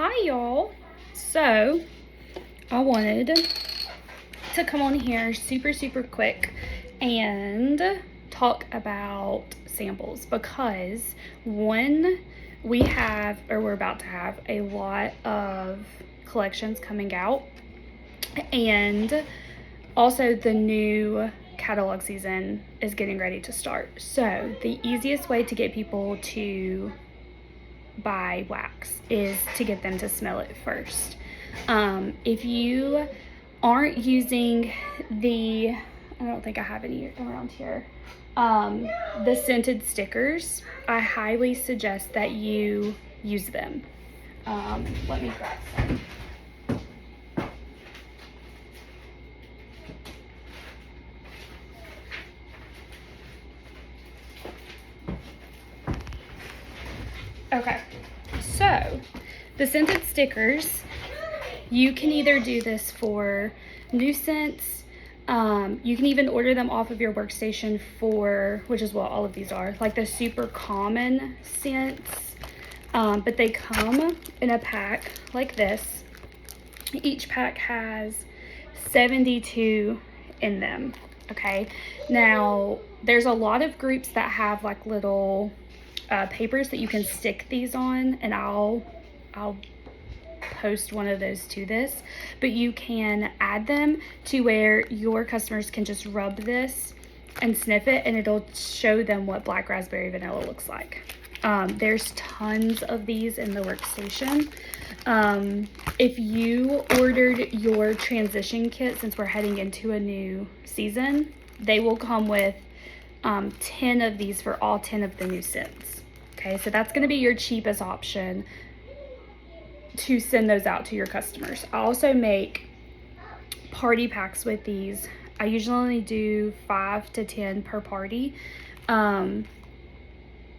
Hi y'all. So I wanted to come on here super quick and talk about samples, because one, we're about to have a lot of collections coming out, and also the new catalog season is getting ready to start. So the easiest way to get people to buy wax is to get them to smell it first. If you aren't using I don't think I have any around here, the scented stickers, I highly suggest that you use them. Let me grab some. Okay, so the scented stickers, you can either do this for new scents. You can even order them off of your workstation for, which is what all of these are, like the super common scents. But they come in a pack like this. Each pack has 72 in them. Okay, now there's a lot of groups that have like little papers that you can stick these on, and I'll post one of those to this, but you can add them to where your customers can just rub this and sniff it, and it'll show them what black raspberry vanilla looks like. There's tons of these in the workstation. If you ordered your transition kit, since we're heading into a new season, they will come with 10 of these for all 10 of the new scents. Okay, so that's going to be your cheapest option to send those out to your customers. I also make party packs with these. I usually only do 5 to 10 per party. And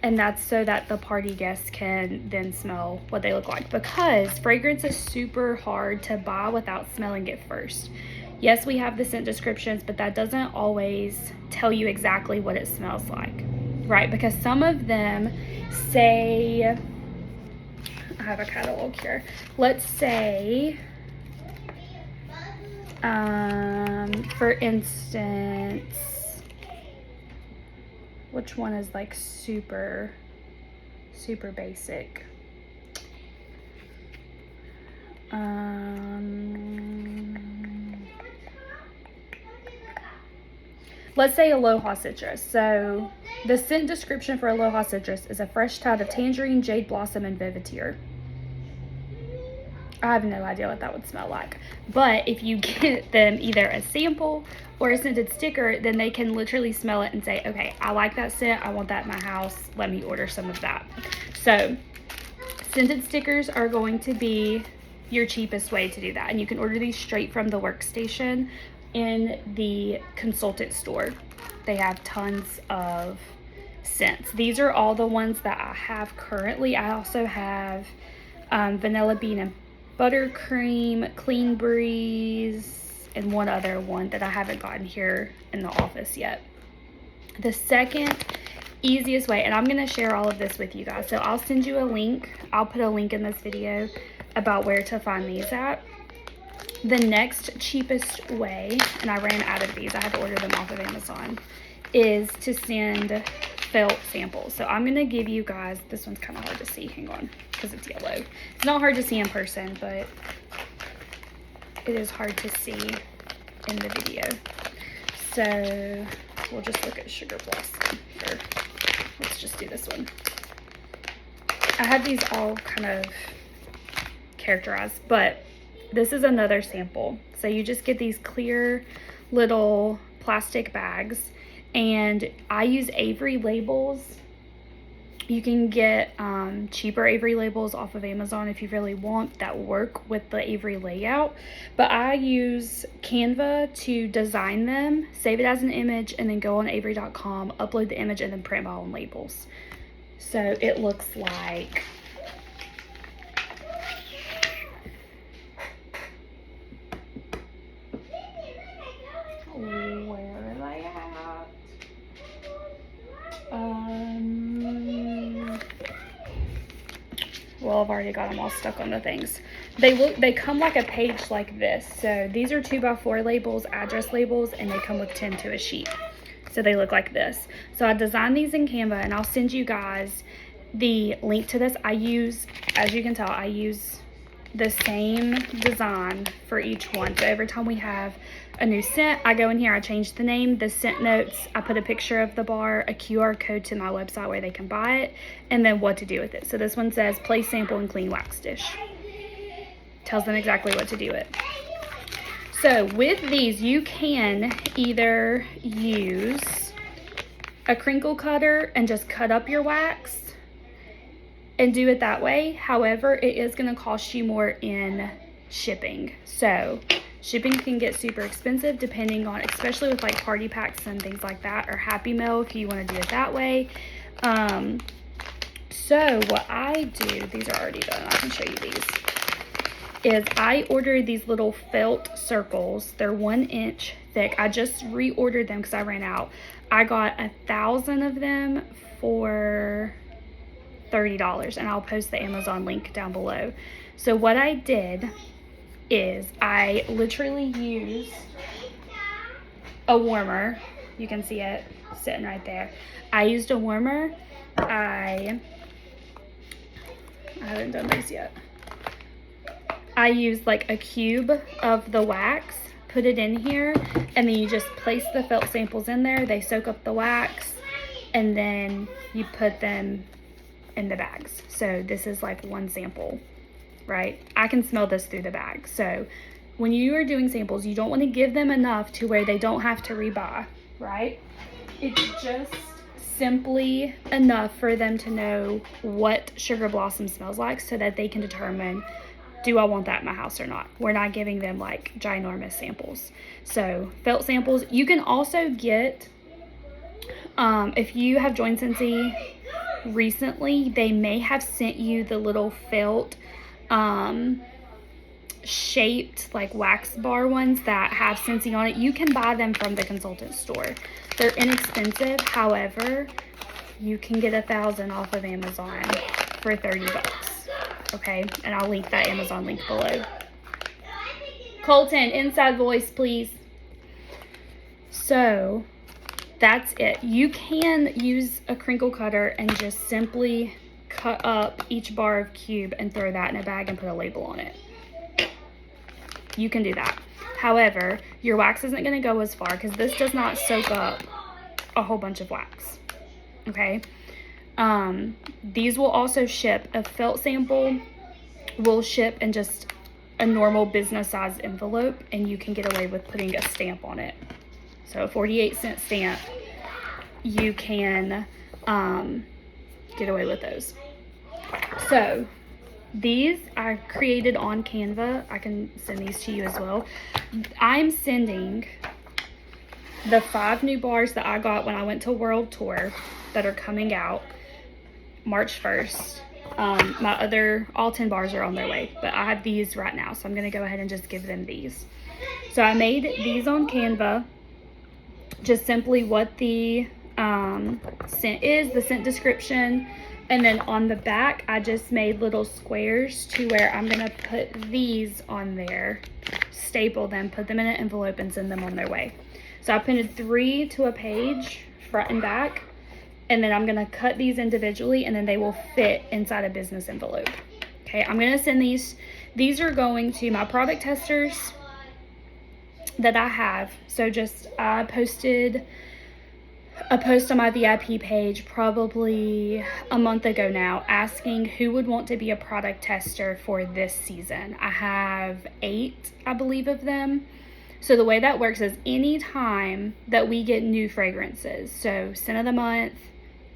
that's so that the party guests can then smell what they look like, because fragrance is super hard to buy without smelling it first. Yes, we have the scent descriptions, but that doesn't always tell you exactly what it smells like, right? Because some of them say, I have a catalog here. Let's say, for instance, which one is like super basic? Let's say Aloha Citrus. So the scent description for Aloha Citrus is a fresh touch of tangerine, jade blossom, and vetiver. I have no idea what that would smell like. But if you get them either a sample or a scented sticker, then they can literally smell it and say, okay, I like that scent, I want that in my house, let me order some of that. So scented stickers are going to be your cheapest way to do that. And you can order these straight from the workstation in the consultant store. They have tons of scents. These are all the ones that I have currently. I also have vanilla bean and buttercream, clean breeze, and one other one that I haven't gotten here in the office yet. The second easiest way, and I'm going to share all of this with you guys, so I'll send you a link. I'll put a link in this video about where to find these at. The next cheapest way, and I ran out of these, I had to order them off of Amazon, is to send felt samples. So I'm going to give you guys, this one's kind of hard to see, hang on, because it's yellow. It's not hard to see in person, but it is hard to see in the video. So we'll just look at Sugar Blossom, or let's just do this one. I have these all kind of characterized, but this is another sample. So you just get these clear little plastic bags, and I use Avery labels. You can get cheaper Avery labels off of Amazon if you really want, that work with the Avery layout. But I use Canva to design them, save it as an image, and then go on Avery.com, upload the image, and then print my own labels. So it looks like well, I've already got them all stuck on the things. They come like a page like this. So these are 2x4 labels, address labels, and they come with 10 to a sheet. So they look like this. So I designed these in Canva, and I'll send you guys the link to this. I use, as you can tell, I use the same design for each one. So every time we have a new scent, I go in here, I change the name, the scent notes, I put a picture of the bar, a QR code to my website where they can buy it, and then what to do with it. So this one says place sample and clean wax dish. Tells them exactly what to do with it. So with these, you can either use a crinkle cutter and just cut up your wax and do it that way. However, it is going to cost you more in shipping. So shipping can get super expensive depending on, especially with like party packs and things like that, or Happy Mail if you want to do it that way. So what I do, these are already done, I can show you these, is I ordered these little felt circles. They're 1 inch thick. I just reordered them because I ran out. I got 1,000 of them for $30, and I'll post the Amazon link down below. So what I did is I literally used a warmer. You can see it sitting right there. I used a warmer. I haven't done these yet. I used like a cube of the wax, put it in here, and then you just place the felt samples in there. They soak up the wax, and then you put them in the bags. So this is like one sample, right? I can smell this through the bag. So when you are doing samples, you don't want to give them enough to where they don't have to rebuy, right? It's just simply enough for them to know what Sugar Blossom smells like so that they can determine, do I want that in my house or not? We're not giving them like ginormous samples. So felt samples. You can also get, if you have joined Scentsy recently, they may have sent you the little felt shaped like wax bar ones that have Scentsy on it. You can buy them from the consultant store. They're inexpensive. However, you can get 1,000 off of Amazon for $30. Okay, and I'll link that Amazon link below. Colton, inside voice, please. So that's it. You can use a crinkle cutter and just simply cut up each bar of cube and throw that in a bag and put a label on it. You can do that. However, your wax isn't going to go as far because this does not soak up a whole bunch of wax. Okay. These will also ship. A felt sample will ship in just a normal business size envelope, and you can get away with putting a stamp on it. So a 48-cent stamp, you can get away with those. So these I created on Canva. I can send these to you as well. I'm sending the 5 new bars that I got when I went to World Tour that are coming out March 1st. My other, all 10 bars are on their way, but I have these right now. So I'm going to go ahead and just give them these. So I made these on Canva. Just simply what the scent is, the scent description. And then on the back, I just made little squares to where I'm going to put these on there, staple them, put them in an envelope, and send them on their way. So I printed 3 to a page, front and back. And then I'm going to cut these individually, and then they will fit inside a business envelope. Okay, I'm going to send these. These are going to my product testers that I have. So just, I posted a post on my VIP page probably a month ago now asking who would want to be a product tester for this season. I have 8, I believe, of them. So the way that works is anytime that we get new fragrances, so scent of the month,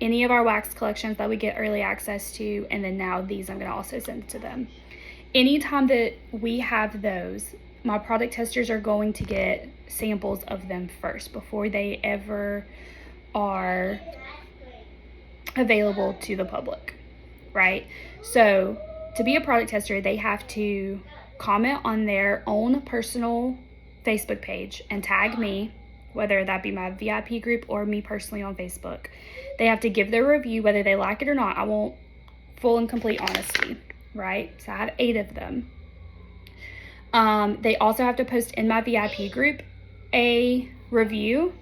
any of our wax collections that we get early access to, and then now these I'm going to also send to them. Anytime that we have those, my product testers are going to get samples of them first before they ever are available to the public, right? So to be a product tester, they have to comment on their own personal Facebook page and tag me, whether that be my VIP group or me personally on Facebook. They have to give their review, whether they like it or not. I want full and complete honesty. right? So I have 8 of them. They also have to post in my VIP group a review,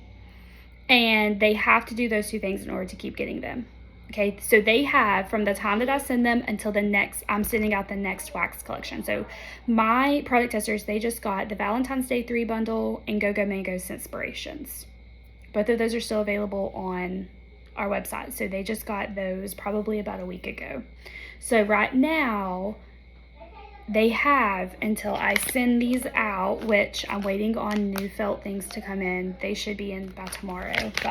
and they have to do those 2 things in order to keep getting them. Okay, so they have, from the time that I send them until I'm sending out the next wax collection. So my product testers, they just got the Valentine's Day 3 bundle and Go Go Mango Scentspirations. Both of those are still available on our website. So they just got those probably about a week ago. So right now, they have until I send these out, which I'm waiting on new felt things to come in. They should be in by tomorrow, but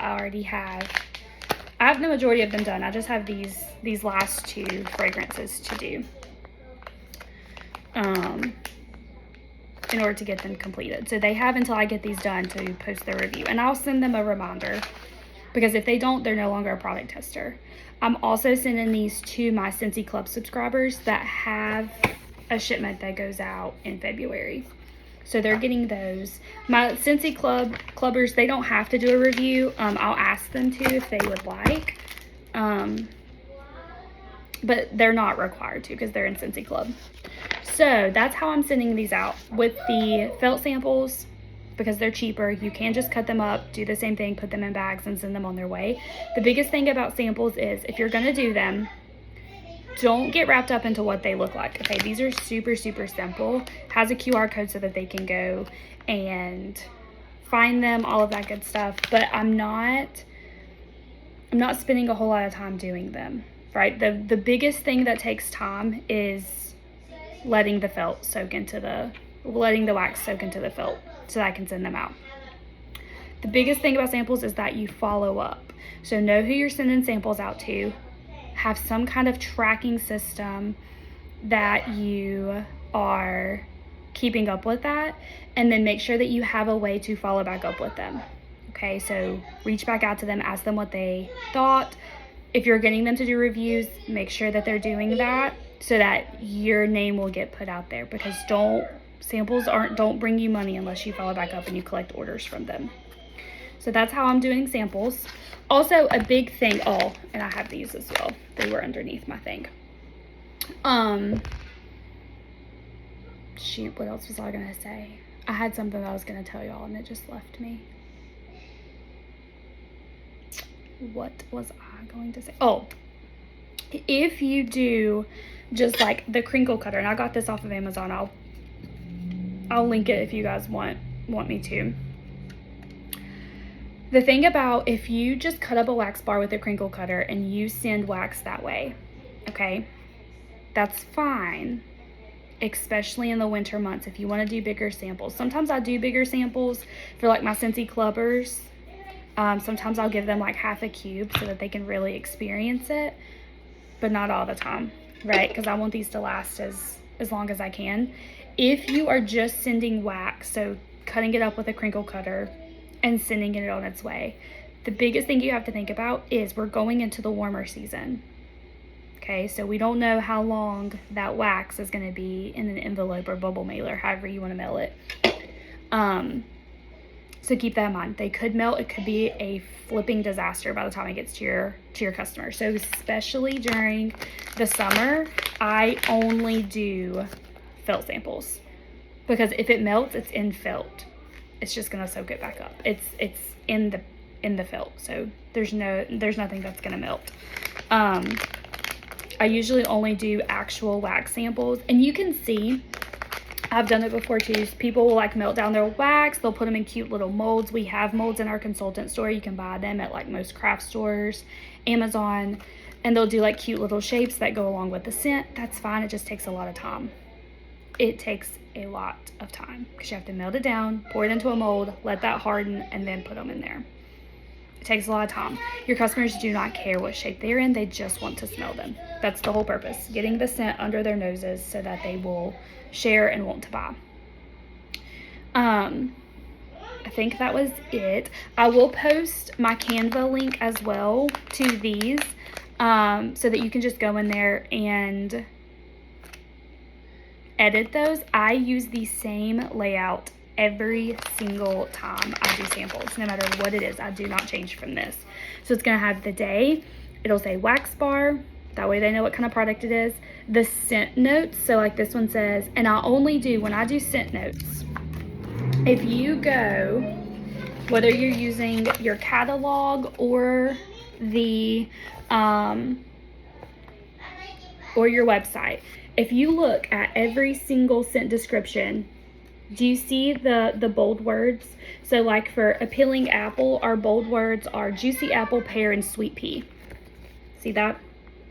I have the majority of them done. I just have these last 2 fragrances to do in order to get them completed. So they have until I get these done to post their review, and I'll send them a reminder, because if they don't, they're no longer a product tester. I'm also sending these to my Scentsy Club subscribers that have a shipment that goes out in February. So they're getting those. My Scentsy Clubbers, they don't have to do a review. I'll ask them to if they would like. But they're not required to because they're in Scentsy Club. So that's how I'm sending these out. With the felt samples, because they're cheaper, you can just cut them up, do the same thing, put them in bags, and send them on their way. The biggest thing about samples is, if you're going to do them, don't get wrapped up into what they look like. Okay, these are super, super simple. Has a QR code so that they can go and find them, all of that good stuff. But I'm not spending a whole lot of time doing them, right? The biggest thing that takes time is letting the wax soak into the felt so that I can send them out. The biggest thing about samples is that you follow up. So know who you're sending samples out to. Have some kind of tracking system that you are keeping up with that, and then make sure that you have a way to follow back up with them. Okay, so reach back out to them, ask them what they thought. If you're getting them to do reviews, make sure that they're doing that so that your name will get put out there, because samples don't bring you money unless you follow back up and you collect orders from them. So that's how I'm doing samples. Also, a big thing, and I have these as well. They were underneath my thing. Shoot, what else was I gonna say? I had something that I was gonna tell y'all and it just left me. What was I going to say? If you do just like the crinkle cutter, and I got this off of Amazon, I'll link it if you guys want me to. The thing about, if you just cut up a wax bar with a crinkle cutter and you send wax that way, okay, that's fine, especially in the winter months if you want to do bigger samples. Sometimes I do bigger samples for like my Scentsy Clubbers. Sometimes I'll give them like half a cube so that they can really experience it, but not all the time, right? Because I want these to last as long as I can. If you are just sending wax, so cutting it up with a crinkle cutter and sending it on its way, the biggest thing you have to think about is we're going into the warmer season. Okay, so we don't know how long that wax is going to be in an envelope or bubble mailer, however you want to mail it. So keep that in mind. They could melt. It could be a flipping disaster by the time it gets to your customer. So especially during the summer, I only do felt samples, because if it melts, it's in felt. It's just gonna soak it back up. It's in the felt, so there's nothing that's gonna melt. I usually only do actual wax samples, and you can see I've done it before too. People will like melt down their wax. They'll put them in cute little molds. We have molds in our consultant store. You can buy them at like most craft stores, Amazon, and they'll do like cute little shapes that go along with the scent. That's fine. It just takes a lot of time. It takes a lot of time because you have to melt it down, pour it into a mold, let that harden, and then put them in there. It takes a lot of time. Your customers do not care what shape they're in. They just want to smell them. That's the whole purpose. Getting the scent under their noses so that they will share and want to buy. I think that was it. I will post my Canva link as well to these, so that you can just go in there and edit those. I use the same layout every single time I do samples, no matter what it is. I do not change from this. So it's going to have the day. It'll say wax bar. That way they know what kind of product it is. the scent notes. So like this one says, and I only do, when I do scent notes, if you go, whether you're using your catalog or the, or your website, if you look at every single scent description, do you see the bold words? So like for appealing apple, our bold words are juicy apple, pear, and sweet pea. See that?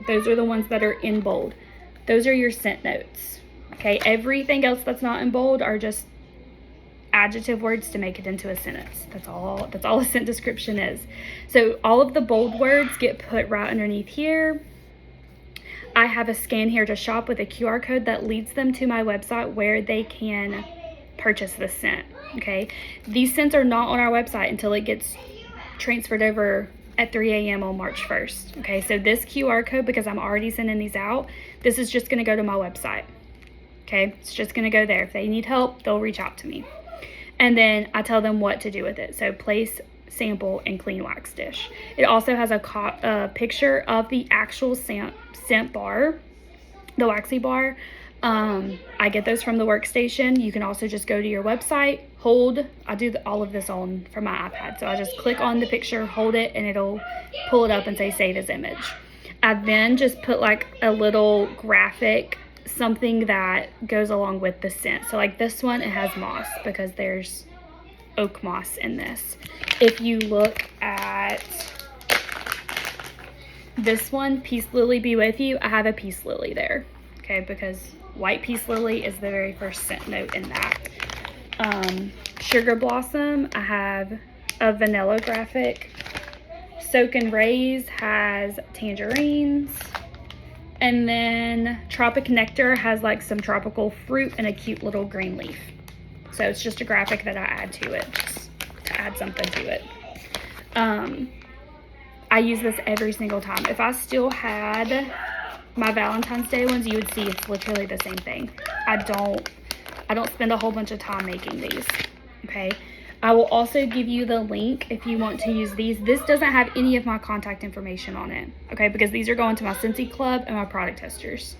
Those are the ones that are in bold. Those are your scent notes. Okay, everything else that's not in bold are just adjective words to make it into a sentence. That's all a scent description is. So all of the bold words get put right underneath here. I have a scan here to shop with a QR code that leads them to my website where they can purchase the scent. Okay, these scents are not on our website until it gets transferred over at 3 a.m. on March 1st. Okay, so this QR code, because I'm already sending these out, this is just going to go to my website. Okay, it's just going to go there. If they need help, they'll reach out to me. And then I tell them what to do with it. So place, sample, and clean wax dish. It also has a picture of the actual scent bar, the waxy bar. I get those from the workstation. You can also just go to your website, I do all of this from my iPad. So I just click on the picture, hold it, and it'll pull it up and say save as image. I then just put like a little graphic, something that goes along with the scent. So like this one, it has moss because there's oak moss in this. If you look at this one, Peace Lily Be With You, I have a peace lily there. Okay, because white peace lily is the very first scent note in that. Sugar Blossom, I have a vanilla graphic. Soak and Raise has tangerines. And then Tropic Nectar has like some tropical fruit and a cute little green leaf. So it's just a graphic that I add to it, just to add something to it. I use this every single time. If I still had my Valentine's Day ones, you would see it's literally the same thing. I don't spend a whole bunch of time making these. Okay, I will also give you the link if you want to use these. This doesn't have any of my contact information on it, okay, because these are going to my Scentsy Club and my product testers.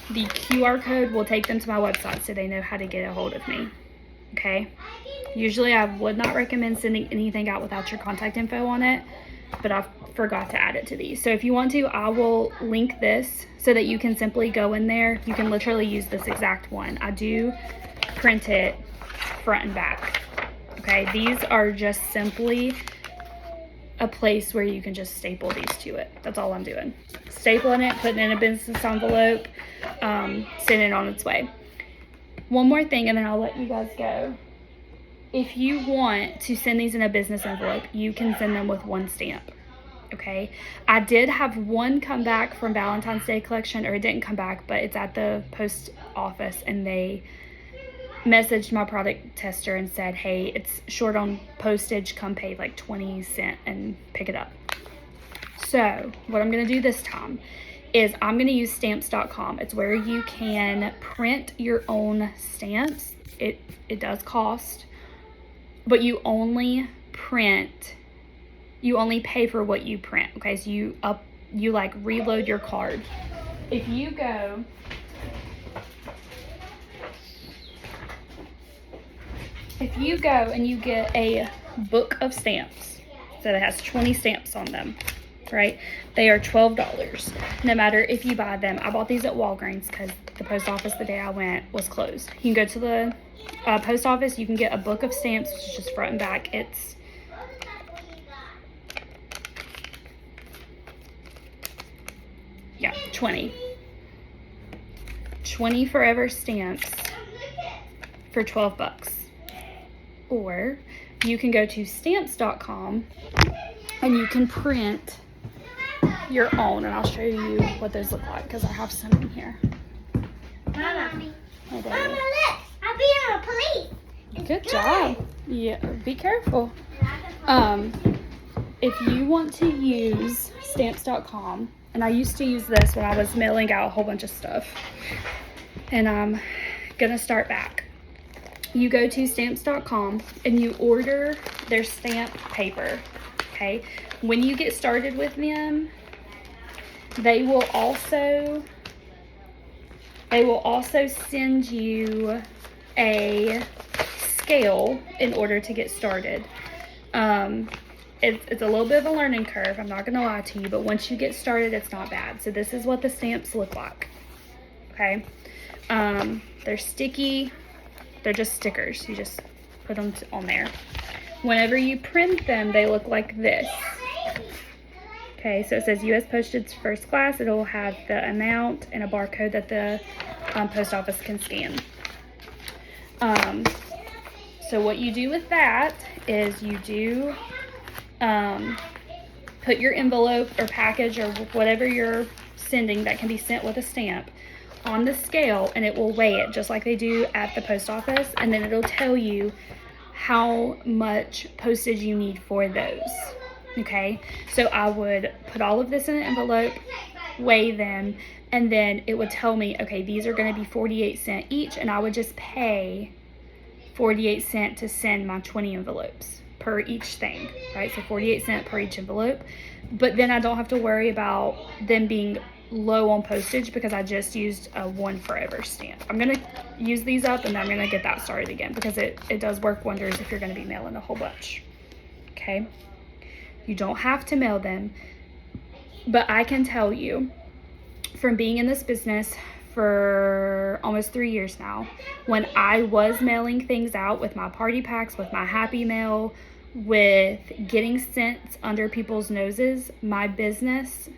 The QR code will take them to my website so they know how to get a hold of me. Okay, usually I would not recommend sending anything out without your contact info on it, but I forgot to add it to these. So if you want to, I will link this so that you can simply go in there. You can literally use this exact one. I do print it front and back. Okay, these are just simply a place where you can just staple these to it. That's all I'm doing. Stapling it, putting it in a business envelope, sending it on its way. One more thing and then I'll let you guys go. If you want to send these in a business envelope, you can send them with one stamp. Okay, I did have one come back from Valentine's Day collection, or it didn't come back, but it's at the post office, and they messaged my product tester and said, hey, it's short on postage, come pay like 20 cents and pick it up. So what I'm going to do this time is I'm going to use stamps.com. It's where you can print your own stamps. It does cost, but you only pay for what you print. Okay, so you like reload your card. If you go and you get a book of stamps, so that has 20 stamps on them, right? They are $12. No matter if you buy them. I bought these at Walgreens because the post office the day I went was closed. You can go to the post office. You can get a book of stamps, which is just front and back. It's $20 forever stamps for $12. Or you can go to stamps.com and you can print your own, and I'll show you what those look like because I have some in here. Mama, Oh, look, I'm being a police. It's good job. Yeah, be careful. If you want to use stamps.com, and I used to use this when I was mailing out a whole bunch of stuff, and I'm gonna start back. You go to stamps.com and you order their stamp paper. Okay, when you get started with them, they will also They will also send you a scale in order to get started. It's a little bit of a learning curve, I'm not going to lie to you, but once you get started, it's not bad. So this is what the stamps look like. Okay. They're sticky. They're just stickers. You just put them on there. Whenever you print them, they look like this. Okay, so it says U.S. Postage First Class. It'll have the amount and a barcode that the post office can scan. So what you do with that is you do put your envelope or package or whatever you're sending that can be sent with a stamp on the scale, and it will weigh it just like they do at the post office, and then it'll tell you how much postage you need for those. Okay, so I would put all of this in an envelope, weigh them, and then it would tell me, okay, these are going to be 48 cents each, and I would just pay 48 cents to send my 20 envelopes per each thing, right? So 48 cents per each envelope. But then I don't have to worry about them being low on postage because I just used a One Forever stamp. I'm going to use these up, and then I'm going to get that started again because it does work wonders if you're going to be mailing a whole bunch. Okay? You don't have to mail them, but I can tell you from being in this business for almost 3 years now, when I was mailing things out with my party packs, with my Happy Mail, with getting scents under people's noses, my business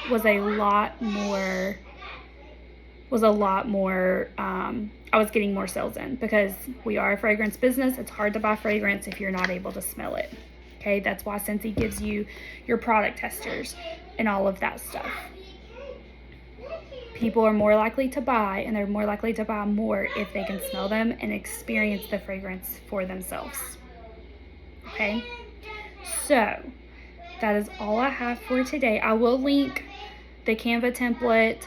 was a lot more, I was getting more sales in because we are a fragrance business. It's hard to buy fragrance if you're not able to smell it. Okay, that's why Scentsy gives you your product testers and all of that stuff. People are more likely to buy, and they're more likely to buy more if they can smell them and experience the fragrance for themselves. Okay, so that is all I have for today. I will link the Canva template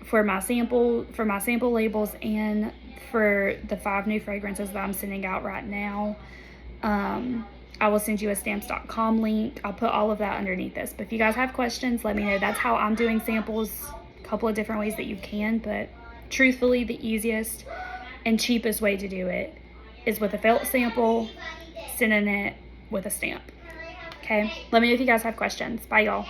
for my sample labels and for the 5 new fragrances that I'm sending out right now. I will send you a stamps.com link. I'll put all of that underneath this. But if you guys have questions, let me know. That's how I'm doing samples. A couple of different ways that you can, but truthfully, the easiest and cheapest way to do it is with a felt sample, sending it with a stamp. Okay? Let me know if you guys have questions. Bye, y'all.